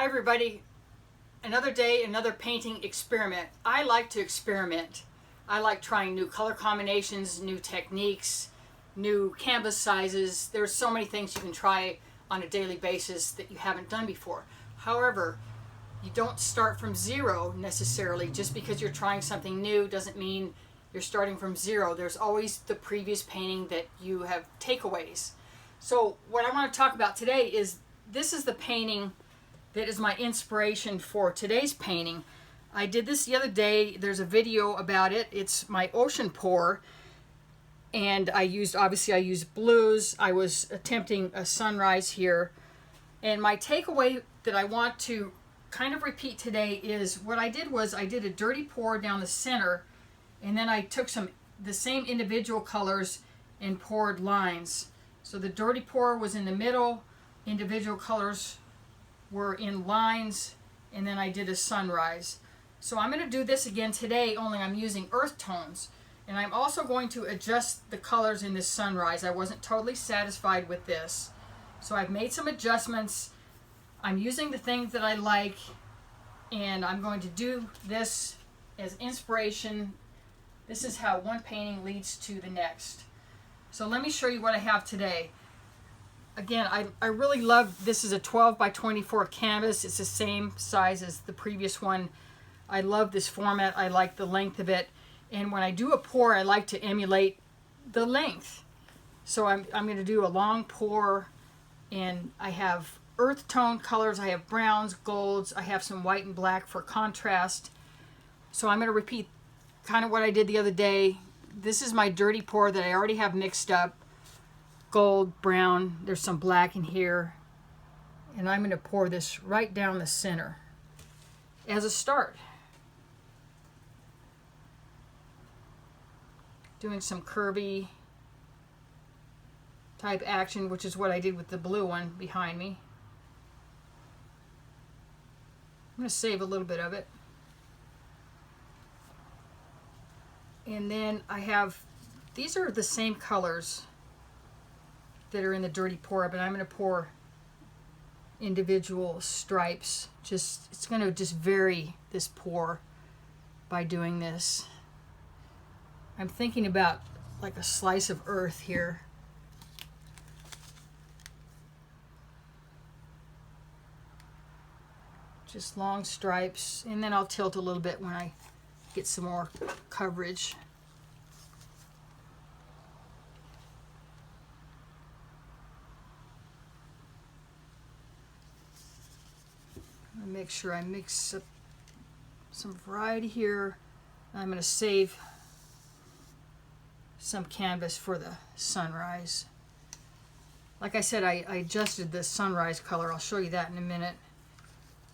everybody. Another day, another painting experiment. I like to experiment. I like trying new color combinations, new techniques, new canvas sizes. There's so many things you can try on a daily basis that you haven't done before. However, you don't start from zero necessarily. Just because you're trying something new doesn't mean you're starting from zero. There's always the previous painting that you have takeaways. So what I want to talk about today is, this is the painting that is my inspiration for today's painting. I did this the other day. There's a video about it. It's my ocean pour, and I used blues. I was attempting a sunrise here, and my takeaway that I want to kind of repeat today is, what I did was I did a dirty pour down the center, and then I took the same individual colors and poured lines. So the dirty pour was in the middle, individual colors were in lines, and then I did a sunrise. So I'm going to do this again today, only I'm using earth tones. And I'm also going to adjust the colors in this sunrise. I wasn't totally satisfied with this, so I've made some adjustments. I'm using the things that I like, and I'm going to do this as inspiration. This is how one painting leads to the next. So let me show you what I have today. Again, I really love, this is a 12 by 24 canvas. It's the same size as the previous one. I love this format. I like the length of it. And when I do a pour, I like to emulate the length. So I'm going to do a long pour, and I have earth tone colors. I have browns, golds. I have some white and black for contrast. So I'm going to repeat kind of what I did the other day. This is my dirty pour that I already have mixed up. Gold, brown, there's some black in here, and I'm going to pour this right down the center as a start. Doing some curvy type action, which is what I did with the blue one behind me. I'm going to save a little bit of it. And then I have, these are the same colors that are in the dirty pour, but I'm going to pour individual stripes. It's going to just vary this pour by doing this. I'm thinking about like a slice of earth here. Just long stripes, and then I'll tilt a little bit when I get some more coverage. Make sure I mix up some variety here. I'm going to save some canvas for the sunrise. Like I said, I adjusted the sunrise color. I'll show you that in a minute.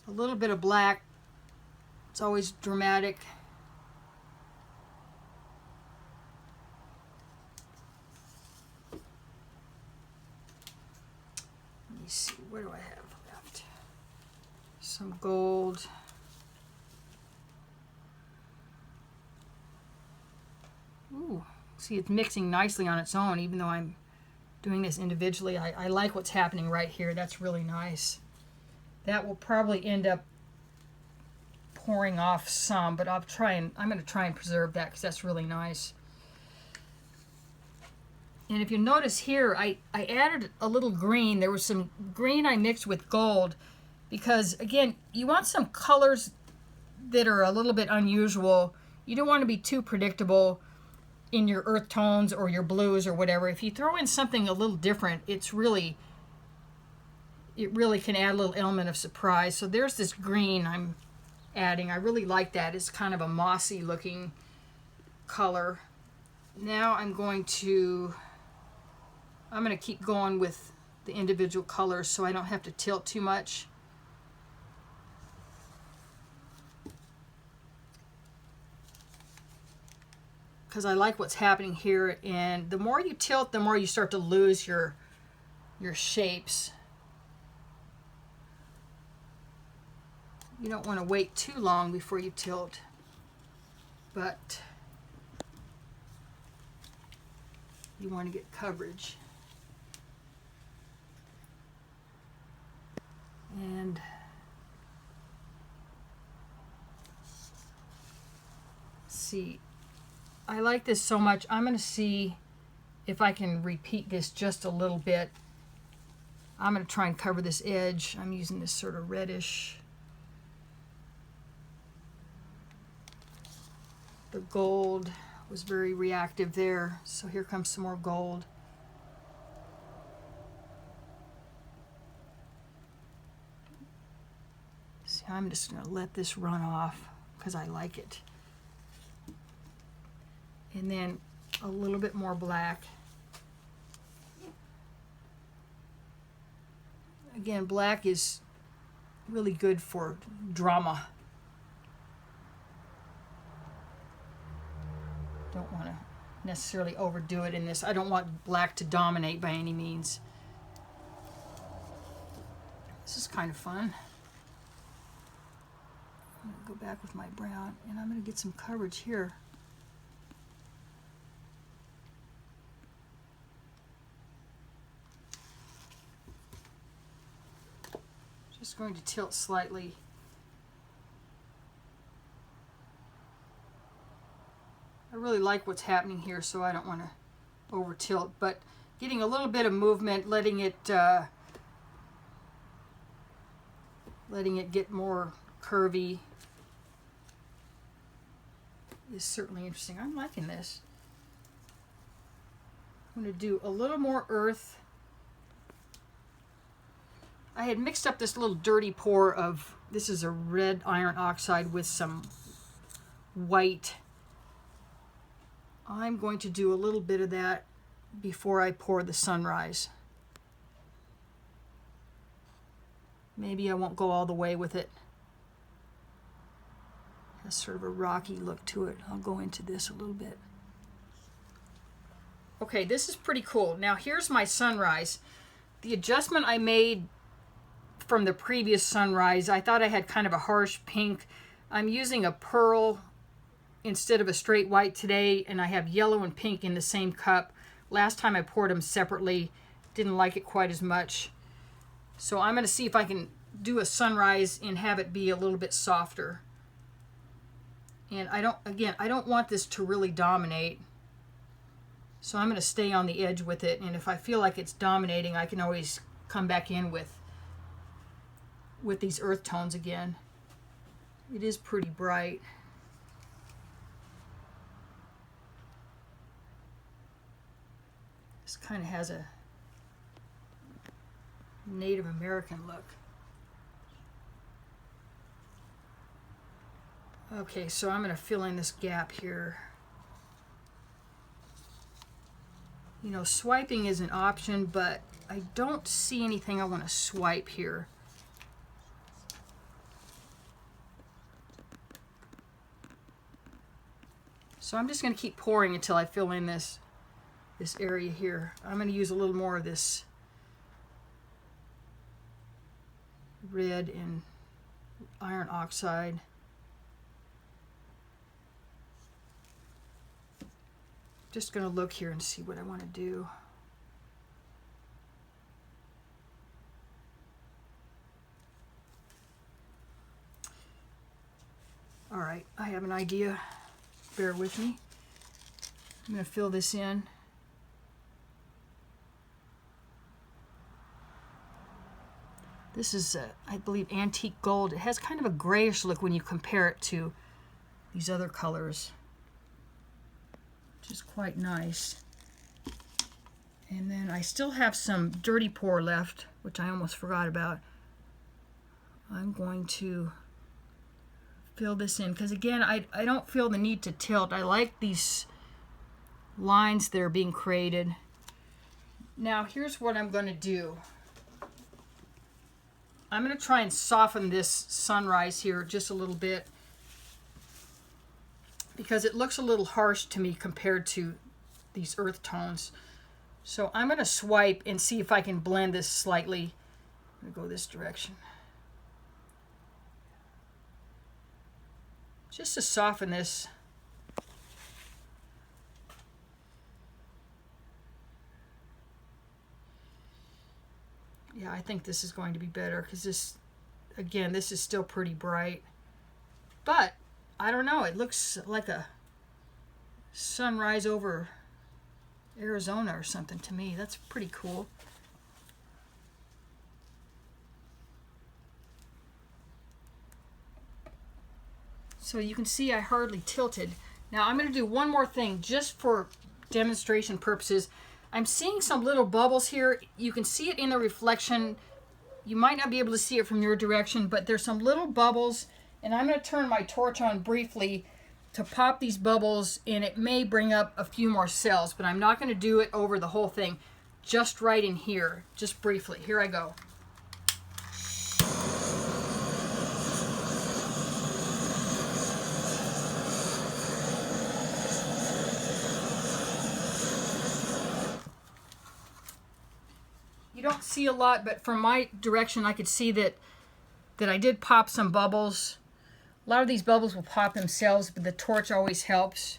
A little bit of black. It's always dramatic. Let me see, what do I have left? Some gold. Ooh, see, it's mixing nicely on its own, even though I'm doing this individually. I like what's happening right here. That's really nice. That will probably end up pouring off some, but I'm going to try and preserve that because that's really nice. And if you notice here, I added a little green. There was some green I mixed with gold, because again, you want some colors that are a little bit unusual. You don't want to be too predictable in your earth tones or your blues or whatever. If you throw in something a little different, it really can add a little element of surprise. So there's this green I'm adding. I really like that. It's kind of a mossy looking color. Now I'm going to keep going with the individual colors so I don't have to tilt too much. Because I like what's happening here, and the more you tilt, the more you start to lose your shapes. You don't want to wait too long before you tilt, but you want to get coverage. And see. I like this so much. I'm going to see if I can repeat this just a little bit. I'm going to try and cover this edge. I'm using this sort of reddish. The gold was very reactive there, so here comes some more gold. See, I'm just going to let this run off because I like it. And then a little bit more black. Again, black is really good for drama. Don't want to necessarily overdo it in this. I don't want black to dominate by any means. This is kind of fun. I'm going to go back with my brown, and I'm going to get some coverage here. Just going to tilt slightly. I really like what's happening here, so I don't want to over tilt, but getting a little bit of movement, letting it get more curvy is certainly interesting. I'm liking this. I'm going to do a little more earth. I had mixed up this little dirty pour of, this is a red iron oxide with some white. I'm going to do a little bit of that before I pour the sunrise. Maybe I won't go all the way with it. It has sort of a rocky look to it. I'll go into this a little bit. Okay, this is pretty cool. Now here's my sunrise. The adjustment I made from the previous sunrise, I thought I had kind of a harsh pink. I'm using a pearl instead of a straight white today, and I have yellow and pink in the same cup. Last time I poured them separately, didn't like it quite as much. So I'm going to see if I can do a sunrise and have it be a little bit softer. And I don't want this to really dominate. So I'm going to stay on the edge with it, and if I feel like it's dominating, I can always come back in with these earth tones again. It is pretty bright. This kind of has a Native American look. Okay, so I'm going to fill in this gap here. You know, swiping is an option, but I don't see anything I want to swipe here. So I'm just going to keep pouring until I fill in this area here. I'm going to use a little more of this red and iron oxide. Just going to look here and see what I want to do. All right, I have an idea. Bear with me. I'm going to fill this in. This is, I believe, antique gold. It has kind of a grayish look when you compare it to these other colors, which is quite nice. And then I still have some dirty pour left, which I almost forgot about. I'm going to fill this in because, again, I don't feel the need to tilt. I like these lines that are being created. Now here's what I'm going to do. I'm going to try and soften this sunrise here just a little bit because it looks a little harsh to me compared to these earth tones. So I'm going to swipe and see if I can blend this slightly. I'm going to go this direction. Just to soften this. Yeah, I think this is going to be better because this, again, this is still pretty bright. But I don't know, it looks like a sunrise over Arizona or something to me. That's pretty cool. So you can see I hardly tilted. Now I'm going to do one more thing just for demonstration purposes. I'm seeing some little bubbles here. You can see it in the reflection. You might not be able to see it from your direction, but there's some little bubbles, and I'm going to turn my torch on briefly to pop these bubbles, and it may bring up a few more cells, but I'm not going to do it over the whole thing, just right in here, just briefly. Here I go. You don't see a lot, but from my direction I could see that I did pop some bubbles. A lot of these bubbles will pop themselves, but the torch always helps.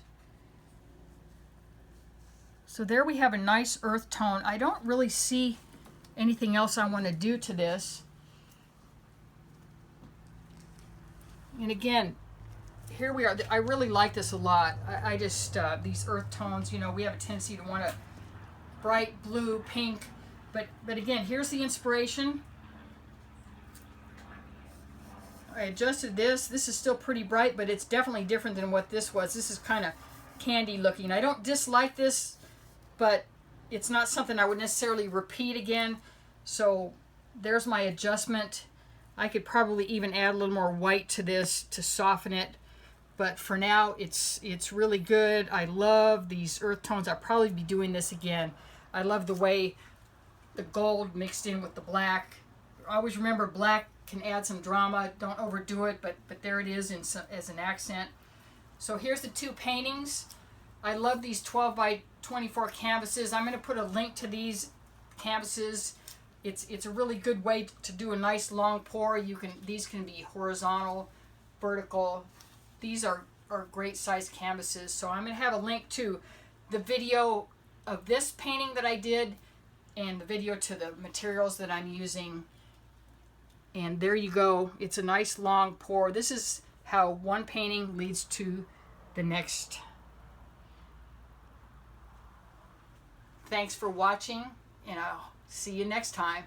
So there we have a nice earth tone. I don't really see anything else I want to do to this. And again, here we are. I really like this a lot. I just, these earth tones, you know, we have a tendency to want a bright blue, pink. But again, here's the inspiration. I adjusted this. This is still pretty bright, but it's definitely different than what this was. This is kind of candy looking. I don't dislike this, but it's not something I would necessarily repeat again. So there's my adjustment. I could probably even add a little more white to this to soften it. But for now, it's really good. I love these earth tones. I'll probably be doing this again. I love the way the gold mixed in with the black. Always remember, black can add some drama. Don't overdo it, but there it is as an accent. So here's the two paintings. I love these 12 by 24 canvases. I'm going to put a link to these canvases. It's a really good way to do a nice long pour. These can be horizontal, vertical. These are great size canvases. So I'm going to have a link to the video of this painting that I did and the video to the materials that I'm using. And there you go. It's a nice long pour. This is how one painting leads to the next. Thanks for watching, and I'll see you next time.